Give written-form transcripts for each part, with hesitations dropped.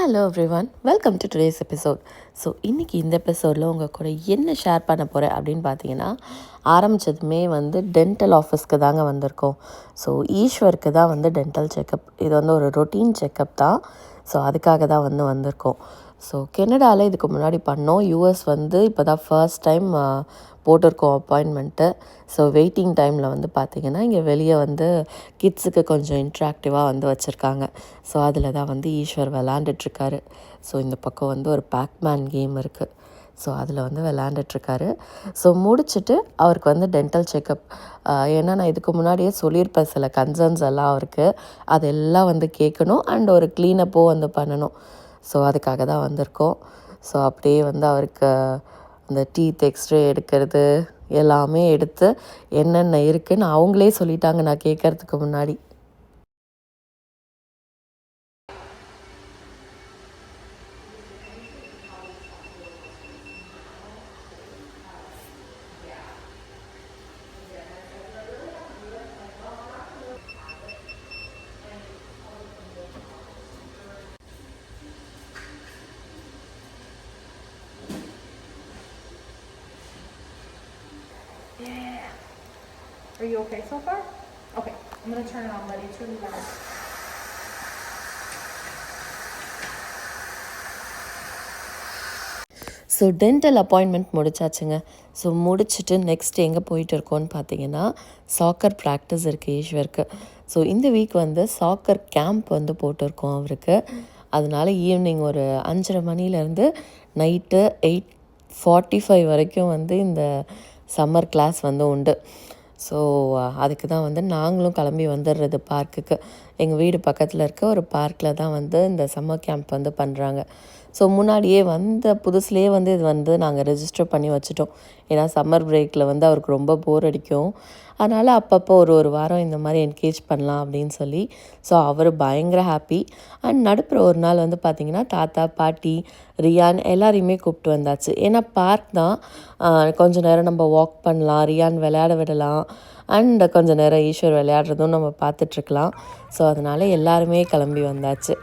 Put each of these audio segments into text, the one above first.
Hello everyone, welcome to today's episode. So இன்றைக்கி இந்த எபிசோடில் உங்கள் கூட என்ன ஷேர் பண்ண போகிறேன் அப்படின்னு பார்த்தீங்கன்னா, ஆரம்பித்ததுமே டென்டல் ஆஃபீஸ்க்கு தாங்க வந்திருக்கோம். ஸோ ஈஸ்வருக்கு தான் டென்டல் செக்கப். இது ஒரு ரொட்டீன் செக்கப் தான். ஸோ அதுக்காக தான் வந்திருக்கோம். ஸோ கெனடாவில் இதுக்கு முன்னாடி பண்ணோம். யூஎஸ் இப்போ தான் ஃபர்ஸ்ட் டைம் போட்டிருக்கோம் அப்பாயின்மெண்ட்டு. ஸோ வெயிட்டிங் டைமில் பார்த்திங்கன்னா இங்கே வெளியே கிட்ஸுக்கு கொஞ்சம் இன்ட்ராக்டிவாக வச்சுருக்காங்க. ஸோ அதில் தான் ஈஸ்வர் விளாண்டுட்ருக்காரு. ஸோ இந்த பக்கம் ஒரு பேக்மேன் கேம் இருக்குது. ஸோ அதில் விளாண்டுட்ருக்காரு. ஸோ முடிச்சுட்டு அவருக்கு டென்டல் செக்கப். ஏன்னா நான் இதுக்கு முன்னாடியே சொல்லியிருப்பேன் சில கன்சர்ன்ஸ் எல்லாம் அவருக்கு. அதெல்லாம் கேட்கணும் அண்ட் ஒரு க்ளீனப்பும் பண்ணணும். ஸோ அதுக்காக தான் வந்திருக்கோம். ஸோ அப்படியே அவருக்கு அந்த டீத் எக்ஸ்ரே எடுக்கிறது எல்லாமே எடுத்து என்னென்ன இருக்குதுன்னு அவங்களே சொல்லிட்டாங்க நான் கேட்குறதுக்கு முன்னாடி. Yeah. Are you okay so far? Okay, I'm gonna turn it on. Ready? Turn it on. So dental appointment முடிச்சாச்சுங்க. ஸோ முடிச்சுட்டு நெக்ஸ்ட் எங்கே போயிட்டு இருக்கோன்னு பார்த்தீங்கன்னா, சாக்கர் ப்ராக்டிஸ் இருக்குது ஈஸ்வருக்கு. ஸோ இந்த வீக் சாக்கர் கேம்ப் போட்டிருக்கோம் அவருக்கு. அதனால ஈவினிங் ஒரு 5:30 மணிலேருந்து நைட்டு 8:45 வரைக்கும் இந்த சம்மர் கிளாஸ் உண்டு. ஸோ அதுக்கு தான் நாங்களும் கிளம்பி வந்துடுறது பார்க்குக்கு. எங்கள் வீடு பக்கத்தில் இருக்க ஒரு பார்க்கில் தான் இந்த சம்மர் கேம்ப் பண்ணுறாங்க. ஸோ முன்னாடியே புதுசுலேயே இது நாங்கள் ரெஜிஸ்டர் பண்ணி வச்சுட்டோம். ஏன்னா சம்மர் பிரேக்கில் அவருக்கு ரொம்ப போர் அடிக்கும். அதனால் அப்பப்போ ஒரு வாரம் இந்த மாதிரி என்கேஜ் பண்ணலாம் அப்படின்னு சொல்லி. ஸோ அவர் பயங்கர ஹாப்பி. அண்ட் நடுப்புற ஒரு நாள் பார்த்திங்கன்னா தாத்தா பாட்டி ரியான் எல்லாரையுமே கூப்பிட்டு வந்தாச்சு. ஏன்னா பார்க் தான், கொஞ்சம் நேரம் நம்ம வாக் பண்ணலாம், ரியான் விளையாட விடலாம், அண்ட் கொஞ்சம் நேரம் ஈஸ்வர் விளையாடுறதும் நம்ம பார்த்துட்ருக்கலாம். ஸோ அதனால் எல்லாருமே கிளம்பி வந்தாச்சு.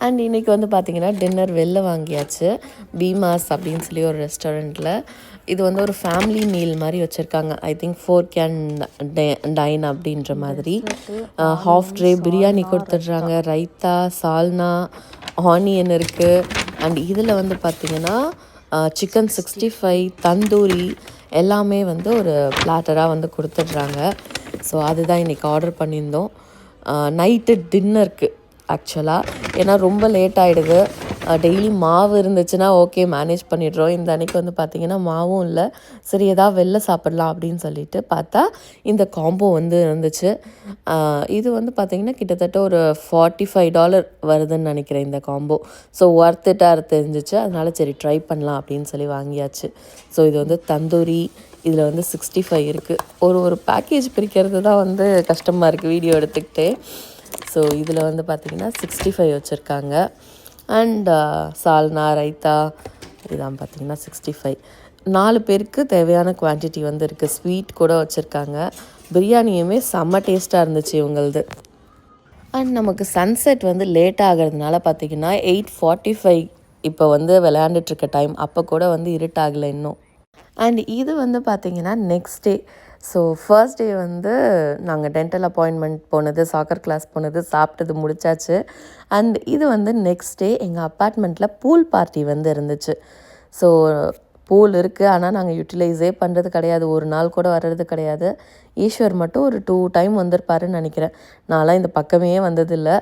அண்ட் இன்றைக்கி பார்த்திங்கன்னா டின்னர் வெளில வாங்கியாச்சு. பீமாஸ் அப்படின்னு சொல்லி ஒரு ரெஸ்டாரண்ட்டில். இது ஒரு ஃபேமிலி மீல் மாதிரி வச்சுருக்காங்க. ஐ திங்க் 4 கேன் டைன் அப்படின்ற மாதிரி. ஹாஃப் ட்ரே பிரியாணி கொடுத்துட்றாங்க, ரைத்தா, சால்னா, ஆனியன் இருக்குது. அண்ட் இதில் பார்த்திங்கன்னா சிக்கன் 65, தந்தூரி எல்லாமே ஒரு பிளாட்டராக கொடுத்துட்றாங்க. ஸோ அதுதான் இன்றைக்கி ஆர்டர் பண்ணியிருந்தோம் நைட்டு டின்னருக்கு. ஆக்சுவலாக ஏன்னா ரொம்ப லேட் ஆகிடுது. டெய்லி மாவு இருந்துச்சுன்னா ஓகே மேனேஜ் பண்ணிடுறோம். இந்த அன்றைக்கி பார்த்திங்கன்னா மாவும் இல்லை. சரி எதாவது வெளில சாப்பிட்லாம் அப்படின்னு சொல்லிட்டு பார்த்தா இந்த காம்போ இருந்துச்சு. இது பார்த்திங்கன்னா கிட்டத்தட்ட ஒரு $45 வருதுன்னு நினைக்கிறேன் இந்த காம்போ. ஸோ ஒர்த்துட்டாக தெரிஞ்சிச்சு. அதனால் சரி ட்ரை பண்ணலாம் அப்படின்னு சொல்லி வாங்கியாச்சு. ஸோ இது தந்தூரி, இதில் 65 இருக்குது. ஒரு பேக்கேஜ் பிரிக்கிறது தான் கஷ்டமாக இருக்குது வீடியோ எடுத்துக்கிட்டே. ஸோ இதில் பார்த்திங்கன்னா 65 வச்சுருக்காங்க. அண்ட் சால்னா, ரைத்தா இதான் பார்த்திங்கன்னா 65. 4 பேருக்கு தேவையான குவான்டிட்டி இருக்குது. ஸ்வீட் கூட வச்சுருக்காங்க. பிரியாணியுமே செம்ம டேஸ்ட்டாக இருந்துச்சு இவங்களது. அண்ட் நமக்கு சன்செட் லேட் ஆகிறதுனால பார்த்திங்கன்னா 8:45 இப்போ விளையாண்டுட்ருக்க டைம். அப்போ கூட இருட்டாகலை இன்னும். அண்ட் இது பார்த்திங்கன்னா next day. So first day நாங்கள் டென்டல் அப்பாயின்மெண்ட் போனது, சாக்கர் கிளாஸ் போனது, சாப்பிட்டது முடிச்சாச்சு. அண்ட் இது நெக்ஸ்ட் டே எங்கள் அப்பார்ட்மெண்ட்டில் பூல் பார்ட்டி இருந்துச்சு. ஸோ பூல் இருக்குது, ஆனால் நாங்கள் யூட்டிலைஸே பண்ணுறது கிடையாது. ஒரு நாள் கூட வர்றது கிடையாது. ஈஸ்வர் மட்டும் ஒரு 2 டைம் வந்திருப்பாருன்னு நினைக்கிறேன். நான்லாம் இந்த பக்கமே வந்ததில்லை.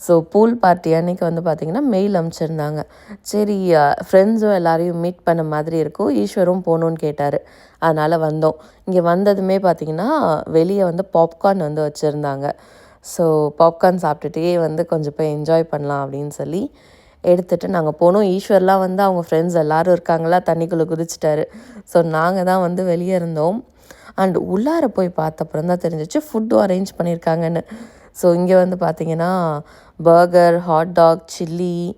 ஸோ பூல் பார்ட்டி அன்றைக்கி பார்த்திங்கன்னா மெயில் அனுப்பிச்சிருந்தாங்க. சரி ஃப்ரெண்ட்ஸும் எல்லோரையும் மீட் பண்ண மாதிரி இருக்கும், ஈஸ்வரும் போகணுன்னு கேட்டார். அதனால் வந்தோம். இங்கே வந்ததுமே பார்த்திங்கன்னா வெளியே பாப்கார்ன் வச்சுருந்தாங்க. ஸோ பாப்கார்ன் சாப்பிட்டுட்டே கொஞ்சம் போய் என்ஜாய் பண்ணலாம் அப்படின்னு சொல்லி எடுத்துகிட்டு நாங்கள் போனோம். ஈஸ்வர்லாம் அவங்க ஃப்ரெண்ட்ஸ் எல்லோரும் இருக்காங்களா, தண்ணிக்குள்ளே குதிச்சிட்டாரு. ஸோ நாங்கள் தான் வெளியே இருந்தோம். அண்ட் உள்ளார போய் பார்த்தப்புறம் தான் தெரிஞ்சிச்சு ஃபுட்டும் அரேஞ்ச் பண்ணியிருக்காங்கன்னு. ஸோ இங்கே பார்த்திங்கன்னா burger, hot dog, chilli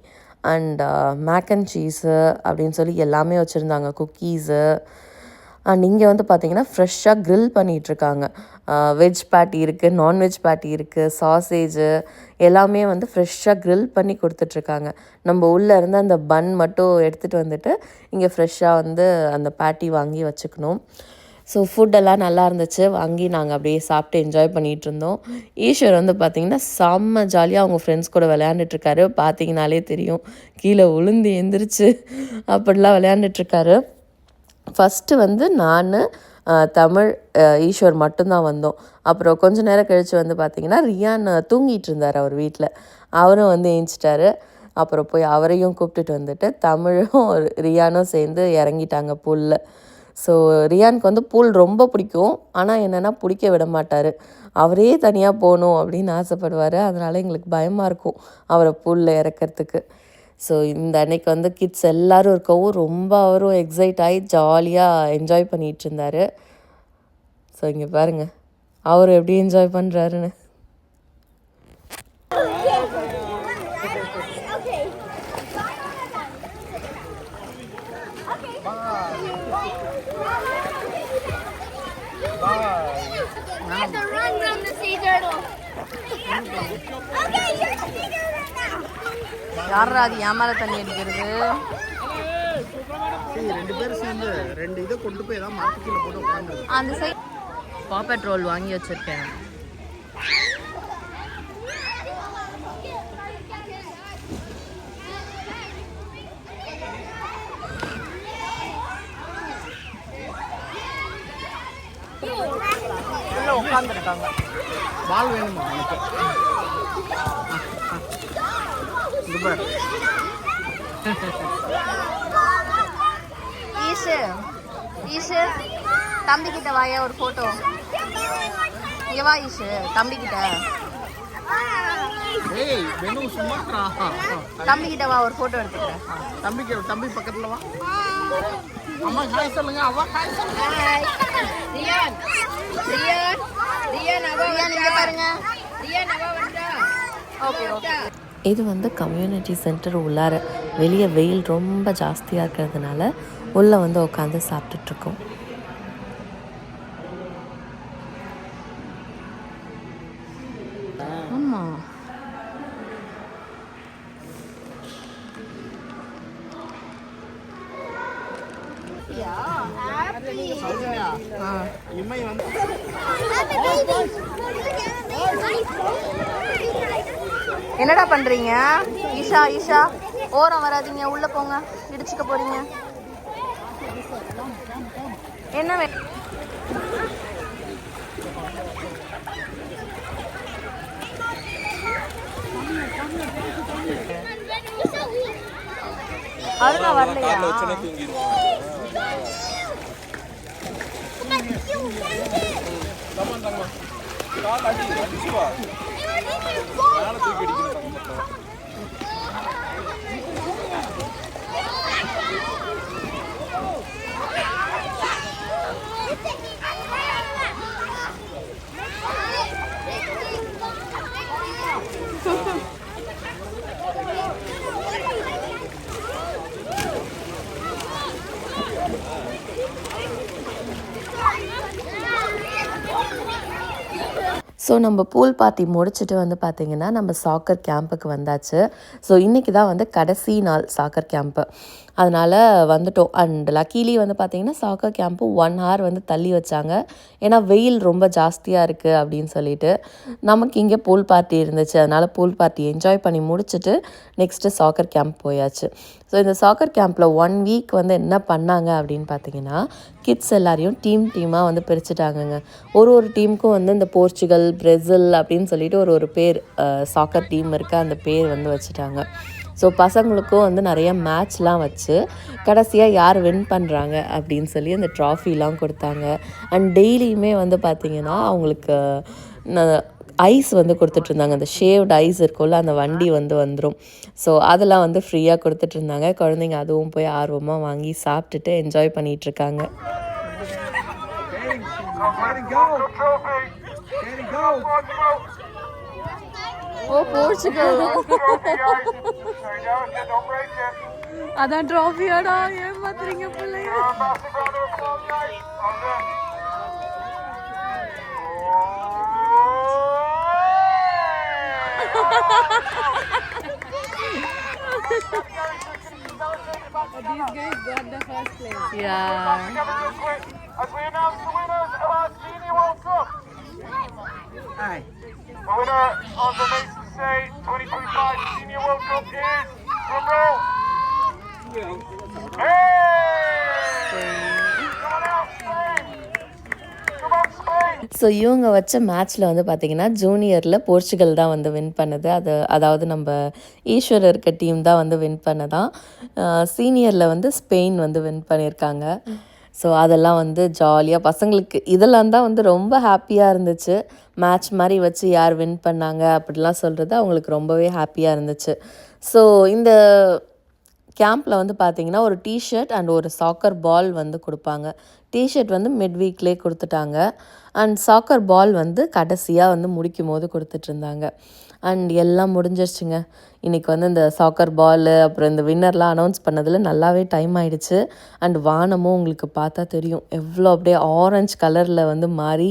and mac and cheese அப்படின்னு சொல்லி எல்லாமே வச்சுருந்தாங்க. குக்கீஸு அண்ட் இங்கே வந்து பார்த்திங்கன்னா ஃப்ரெஷ்ஷாக க்ரில் பண்ணிகிட்ருக்காங்க. வெஜ் பேட்டி இருக்குது, நான்வெஜ் பேட்டி இருக்குது, சாசேஜு எல்லாமே வந்து ஃப்ரெஷ்ஷாக க்ரில் பண்ணி கொடுத்துட்ருக்காங்க. நம்ம உள்ளே இருந்து அந்த பன் மட்டும் எடுத்துகிட்டு வந்துட்டு இங்கே ஃப்ரெஷ்ஷாக வந்து அந்த பேட்டி வாங்கி வச்சுக்கணும். ஸோ ஃபுட்டெல்லாம் நல்லா இருந்துச்சு. வாங்கி நாங்கள் அப்படியே சாப்பிட்டு என்ஜாய் பண்ணிகிட்ருந்தோம். ஈஸ்வர் வந்து பார்த்திங்கன்னா செம்ம ஜாலியாக அவங்க ஃப்ரெண்ட்ஸ் கூட விளையாண்டுட்ருக்காரு. பார்த்திங்கனாலே தெரியும், கீழே உளுந்து எந்திரிச்சு அப்படிலாம் விளையாண்டுட்ருக்காரு. ஃபஸ்ட்டு வந்து நான், தமிழ், ஈஸ்வர் மட்டும்தான் வந்தோம். அப்புறம் கொஞ்சம் நேரம் கழித்து வந்து பார்த்திங்கன்னா ரியான் தூங்கிட்டு இருந்தார் அவர் வீட்டில். அவரும் வந்து ஏஞ்சிட்டாரு. அப்புறம் போய் அவரையும் கூப்பிட்டுட்டு வந்துட்டு தமிழும் ரியானும் சேர்ந்து இறங்கிட்டாங்க பூலில். ஸோ ரியானுக்கு வந்து பூல் ரொம்ப பிடிக்கும். ஆனால் என்னென்னா பிடிக்க விட மாட்டார். அவரே தனியாக போகணும் அப்படின்னு ஆசைப்படுவார். அதனால் எங்களுக்கு பயமாக இருக்கும் அவரை பூலில் இறக்கிறதுக்கு. ஸோ இந்த அன்னைக்கு வந்து கிட்ஸ் எல்லோரும் இருக்கவும் ரொம்ப அவரும் எக்ஸைட் ஆகி ஜாலியாக என்ஜாய் பண்ணிகிட்டு இருந்தார். ஸோ இங்கே பாருங்கள் அவர் எப்படி என்ஜாய் பண்ணுறாருன்னு. யாரா அது ஏமாற தண்ணி அடிக்கிறது? ரெண்டு பேரும் சேர்ந்து ரெண்டு இதை கொண்டு போய் ஏதாவது மார்க்கெட்டில் போட்டு உட்காந்து அந்த சைட் பாப்பெட் ரோல் வாங்கி வச்சிருக்கேன். உட்காந்துருக்காங்க. பால் வேணுமா உனக்கு? ஈஷு தம்பி கிட்ட வாயா ஒரு போட்டோ. இங்க வா ஈஷு, தம்பி கிட்ட. ஏய் வெனு சும்மாடா. தம்பி கிட்ட வா ஒரு போட்டோ எடுத்துக்கிறேன். தம்பி பக்கத்துல வா. அம்மா ஹாய் சொல்லுங்க. அவ ஹாய் சொல்லுங்க. Hi Ryan. ரியான் ரியான் அவ இங்க பாருங்க. ரியான் அவ வந்தா. Okay okay. இது வந்து கம்யூனிட்டி சென்டர் உள்ளார. வெளியே வெயில் ரொம்ப ஜாஸ்தியாக இருக்கிறதுனால உள்ளே வந்து உட்காந்து சாப்பிட்டுட்ருக்கோம். ஆமாம் என்னடா பண்றீங்க? ஈஷா ஈஷா ஓரம் வராதீங்க, உள்ள போங்க, இடிச்சுக்க போறீங்க. என்ன அருணா வரலையா? ஸோ நம்ம பூல் பார்ட்டி முடிச்சுட்டு வந்து பார்த்திங்கன்னா நம்ம சாக்கர் கேம்புக்கு வந்தாச்சு. ஸோ இன்றைக்கி தான் வந்து கடைசி நாள் சாக்கர் கேம்ப்பு. அதனால் வந்துட்டோம். அண்ட் லக்கீலி வந்து பார்த்திங்கன்னா சாக்கர் கேம்ப்பு 1 hour வந்து தள்ளி வச்சாங்க. ஏன்னா வெயில் ரொம்ப ஜாஸ்தியாக இருக்குது அப்படின்னு சொல்லிட்டு. நமக்கு இங்கே பூல் பார்ட்டி இருந்துச்சு. அதனால் பூல் பார்ட்டி என்ஜாய் பண்ணி முடிச்சுட்டு நெக்ஸ்ட்டு சாக்கர் கேம்ப் போயாச்சு. ஸோ இந்த சாக்கர் கேம்பில் 1 week வந்து என்ன பண்ணாங்க அப்படின்னு பார்த்தீங்கன்னா, கிட்ஸ் எல்லாரையும் டீமாக வந்து பிரிச்சுட்டாங்கங்க. ஒரு டீமுக்கும் வந்து இந்த போர்ச்சுகல், பிரேசில் அப்படின்னு சொல்லிட்டு ஒரு பேர் சாக்கர் டீம் இருக்குது, அந்த பேர் வந்து வச்சுட்டாங்க. ஸோ பசங்களுக்கும் வந்து நிறைய மேட்ச்லாம் வச்சு கடைசியாக யார் வின் பண்ணுறாங்க அப்படின்னு சொல்லி அந்த ட்ராஃபிலாம் கொடுத்தாங்க. அண்ட் டெய்லியுமே வந்து பார்த்திங்கன்னா அவங்களுக்கு ஐஸ் வந்து கொடுத்துட்ருந்தாங்க. அந்த ஷேவ்டு ஐஸ் இருக்கும்ல, அந்த வண்டி வந்து வந்துடும். ஸோ அதெல்லாம் வந்து ஃப்ரீயாக கொடுத்துட்ருந்தாங்க. குழந்தைங்க அதுவும் போய் ஆர்வமாக வாங்கி சாப்பிட்டுட்டு என்ஜாய் பண்ணிகிட்ருக்காங்க. ஓ போர்ச்சுகல், அதான் ட்ராஃபியாடா, ஏமாத்துறீங்க பிள்ளைங்க. These guys got the first place. Yeah. As we announce the winners of our Senior World Cup. Hi. The winner of the Mason State 2025 Senior World Cup is, drum roll. Hey! Come on out, Spain! Come on, Spain! So இவங்க வச்ச மேட்ச்சில் வந்து பார்த்திங்கன்னா ஜூனியரில் Portugal தான் வந்து win பண்ணுது. அதாவது நம்ம ஈஸ்வர் இருக்க டீம் தான் வந்து வின் பண்ணதான். சீனியரில் வந்து ஸ்பெயின் வந்து வின் பண்ணியிருக்காங்க. ஸோ அதெல்லாம் வந்து ஜாலியாக பசங்களுக்கு இதெல்லாம் தான் வந்து ரொம்ப ஹாப்பியாக இருந்துச்சு. மேட்ச் மாதிரி வச்சு யார் வின் பண்ணாங்க அப்படிலாம் சொல்கிறது அவங்களுக்கு ரொம்பவே ஹாப்பியாக இருந்துச்சு. ஸோ இந்த கேம்பில் வந்து பார்த்திங்கன்னா ஒரு டிஷர்ட் அண்ட் ஒரு சாக்கர் பால் வந்து கொடுப்பாங்க. டிஷர்ட் வந்து மிட் வீக்லேயே கொடுத்துட்டாங்க அண்ட் சாக்கர் பால் வந்து கடைசியாக வந்து முடிக்கும் போது கொடுத்துட்ருந்தாங்க. அண்ட் எல்லாம் முடிஞ்சிருச்சுங்க. இன்றைக்கி வந்து இந்த சாக்கர் பால் அப்புறம் இந்த வின்னர்லாம் அனௌன்ஸ் பண்ணதில் நல்லாவே டைம் ஆகிடுச்சு. அண்ட் வானமும் உங்களுக்கு பார்த்தா தெரியும் எவ்வளோ அப்படியே ஆரஞ்சு கலரில் வந்து மாறி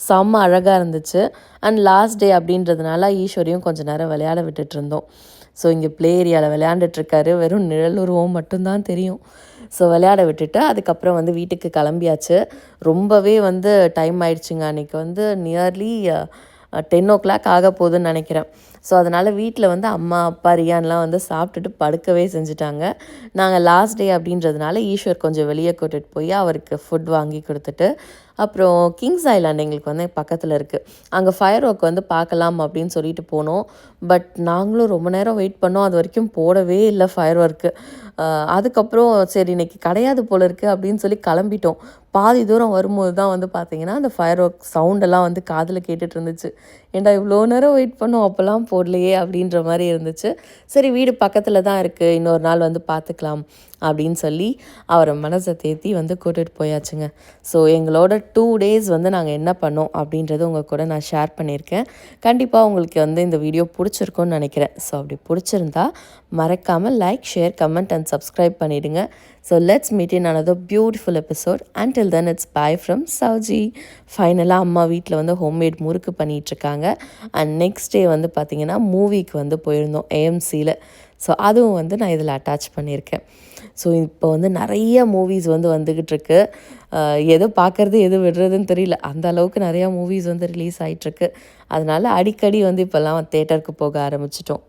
செம்ம அழகாக இருந்துச்சு. அண்ட் லாஸ்ட் டே அப்படின்றதுனால ஈஸ்வரியும் கொஞ்சம் நேரம் விளையாட விட்டுட்டு இருந்தோம். ஸோ இங்கே ப்ளே ஏரியாவில் விளையாண்டுட்ருக்காரு. வெறும் நிழல் உருவம் மட்டும்தான் தெரியும். ஸோ விளையாட விட்டுட்டு அதுக்கப்புறம் வந்து வீட்டுக்கு கிளம்பியாச்சு. ரொம்பவே வந்து டைம் ஆயிடுச்சுங்க. அன்றைக்கி வந்து நியர்லி 10 o'clock ஆக போகுதுன்னு நினைக்கிறேன். ஸோ அதனால் வீட்டில் வந்து அம்மா அப்பா ரியான்லாம் வந்து சாப்பிட்டுட்டு படுக்கவே செஞ்சுட்டாங்க. நாங்கள் லாஸ்ட் டே அப்படின்றதுனால ஈஸ்வர் கொஞ்சம் வெளியே கூட்டிகிட்டு போய் அவருக்கு ஃபுட் வாங்கி கொடுத்துட்டு அப்புறம் கிங்ஸ் ஐலாண்ட் எங்களுக்கு வந்து பக்கத்தில் இருக்குது. அங்கே ஃபயர் ஒர்க் வந்து பார்க்கலாம் அப்படின்னு சொல்லிட்டு போனோம். பட் நாங்களும் ரொம்ப நேரம் வெயிட் பண்ணோம். அது வரைக்கும் போடவே இல்லை ஃபயர் ஒர்க்கு. அதுக்கப்புறம் சரி இன்றைக்கி கிடையாது போல இருக்குது அப்படின்னு சொல்லி கிளம்பிட்டோம். பாதி தூரம் வரும்போது தான் வந்து பார்த்திங்கன்னா அந்த ஃபயர் ஒர்க் சவுண்டெல்லாம் வந்து காதில் கேட்டுட்டு இருந்துச்சு. ஏன்டா இவ்வளோ நேரம் வெயிட் பண்ணோம் அப்போல்லாம் போடலையே அப்படின்ற மாதிரி இருந்துச்சு. சரி வீடு பக்கத்தில் தான் இருக்குது, இன்னொரு நாள் வந்து பார்த்துக்கலாம் அப்படின்னு சொல்லி அவரை மனசை தேத்தி வந்து கூட்டிகிட்டு போயாச்சுங்க. ஸோ எங்களோட 2 days வந்து நாங்கள் என்ன பண்ணோம் அப்படின்றது உங்கள் கூட நான் ஷேர் பண்ணியிருக்கேன். கண்டிப்பாக உங்களுக்கு வந்து இந்த வீடியோ பிடிச்சிருக்கும்னு நினைக்கிறேன். ஸோ அப்படி பிடிச்சிருந்தா மறக்காமல் like, share, comment and subscribe பண்ணிவிடுங்க. So let's meet in another beautiful episode. Until then it's bye from Sauji. ஃபைனலாக அம்மா வீட்டில் வந்து ஹோம்மேட் முறுக்கு பண்ணிகிட்ருக்காங்க. அண்ட் நெக்ஸ்ட் டே வந்து பார்த்திங்கன்னா மூவிக்கு வந்து போயிருந்தோம் AMCயில். ஸோ அதுவும் வந்து நான் இதில் அட்டாச் பண்ணியிருக்கேன். ஸோ இப்போ வந்து நிறைய மூவிஸ் வந்து வந்துக்கிட்டு இருக்கு. எது பார்க்குறது எது விடுறதுன்னு தெரியல. அந்த அளவுக்கு நிறையா மூவிஸ் வந்து ரிலீஸ் ஆகிட்டுருக்கு. அதனால் அடிக்கடி வந்து இப்போல்லாம் தேட்டருக்கு போக ஆரம்பிச்சிட்டோம்.